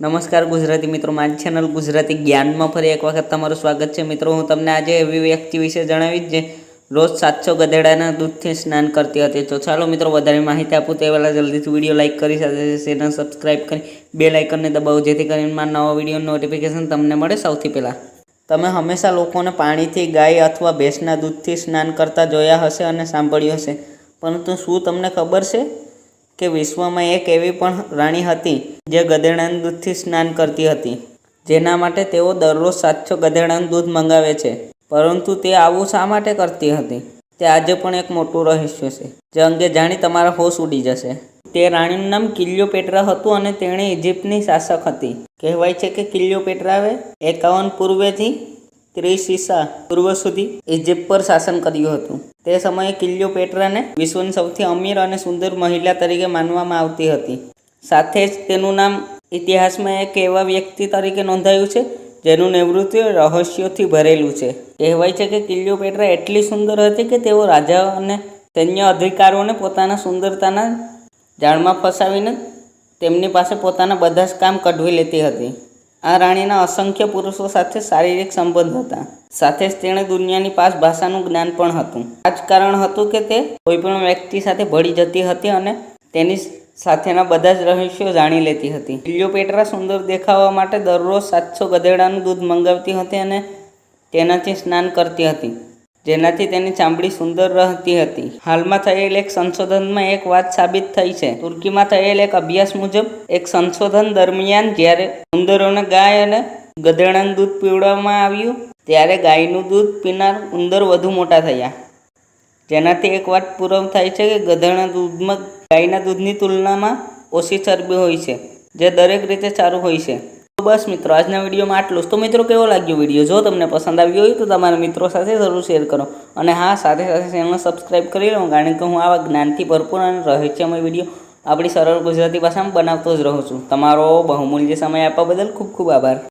નમસ્કાર ગુજરાતી મિત્રો, મારી ચેનલ ગુજરાતી જ્ઞાનમાં ફરી એક વખત તમારું સ્વાગત છે। મિત્રો, હું તમને આજે એવી વ્યક્તિ વિશે જણાવીશ જે રોજ 700 ગધેડાના દૂધથી સ્નાન કરતી હતી। તો ચાલો મિત્રો, વધારે માહિતી આપું તે પહેલાં જલ્દીથી વિડીયો લાઇક કરી સાથે ચેનલ સબસ્ક્રાઈબ કરી બેલ આઇકનને દબાવો, જેથી કરીને મારા નવા વિડીયોનું નોટિફિકેશન તમને મળે સૌથી પહેલાં। તમે હંમેશા લોકોને પાણીથી, ગાય અથવા ભેંસના દૂધથી સ્નાન કરતા જોયા હશે અને સાંભળ્યું હશે, પરંતુ શું તમને ખબર છે કે વિશ્વમાં એક એવી પણ રાણી હતી જે ગધેડાના દૂધથી સ્નાન કરતી હતી, જેના માટે તેઓ દરરોજ 700 ગધેડાનું દૂધ મંગાવે છે। પરંતુ તે આવું શા માટે કરતી હતી, તે આજે પણ એક મોટું રહસ્ય છે, જે અંગે જાણી તમારા હોશ ઉડી જશે। તે રાણીનું નામ ક્લિયોપેટ્રા હતું અને તેણે ઇજિપ્તની શાસક હતી। કહેવાય છે કે ક્લિયોપેટ્રાએ 51 પૂર્વેથી 30 ઈસા પૂર્વ સુધી ઇજિપ્ત પર શાસન કર્યું હતું। તે સમયે ક્લિયોપેટ્રાને વિશ્વની સૌથી અમીર અને સુંદર મહિલા તરીકે માનવામાં આવતી હતી। સાથે જ તેનું નામ ઇતિહાસમાં એક એવા વ્યક્તિ તરીકે નોંધાયું છે જેનું નેતૃત્વ રહસ્યોથી ભરેલું છે। કહેવાય છે કે ક્લિયોપેટ્રા એટલી સુંદર હતી કે તેઓ રાજાઓ અને સૈન્ય અધિકારીઓને પોતાના સુંદરતાના જાળમાં ફસાવીને તેમની પાસે પોતાના બધા જ કામ કઢવી લેતી હતી। આ રાણીના અસંખ્ય પુરુષો સાથે શારીરિક સંબંધ હતા, સાથે જ તેણે દુનિયાની 5 ભાષાનું જ્ઞાન પણ હતું। આ જ કારણ હતું કે તે કોઈપણ વ્યક્તિ સાથે ભળી જતી હતી અને તેની સાથેના બધા જ રહસ્યો જાણી લેતી હતી। ક્લિયોપેટ્રા સુંદર દેખાવા માટે દરરોજ 700 ગધેડાનું દૂધ મંગાવતી હતી અને તેનાથી સ્નાન કરતી હતી, જેનાથી તેની ચામડી સુંદર રહેતી હતી। હાલમાં થયેલ એક સંશોધનમાં એક વાત સાબિત થઈ છે। તુર્કીમાં થયેલ એક અભ્યાસ મુજબ એક સંશોધન દરમિયાન જ્યારે ઉંદરોને ગાય અને ગધેડાનું દૂધ પીવડાવવામાં આવ્યું, ત્યારે ગાયનું દૂધ પીનાર ઉંદર વધુ મોટા થયા, જેનાથી એક વાત પુરવાર થાય છે કે ગધેડાના દૂધમાં ગાયના દૂધની તુલનામાં ઓછી ચરબી હોય છે, જે દરેક રીતે સારું હોય છે। તો બસ મિત્રો, આજના વિડીયોમાં આટલું જ। તો મિત્રો, કેવો લાગ્યો વિડીયો? જો તમને પસંદ આવ્યો હોય તો તમારા મિત્રો સાથે જરૂર શેર કરો, અને હા, સાથે સાથે ચેનલ સબસ્ક્રાઈબ કરી લો, કારણ કે હું આવા જ્ઞાનથી ભરપૂર અને રહસ્યમય વિડીયો આપણી સરળ ગુજરાતી ભાષામાં બનાવતો જ રહું છું। તમારો બહુમૂલ્ય સમય આપવા બદલ ખૂબ ખૂબ આભાર।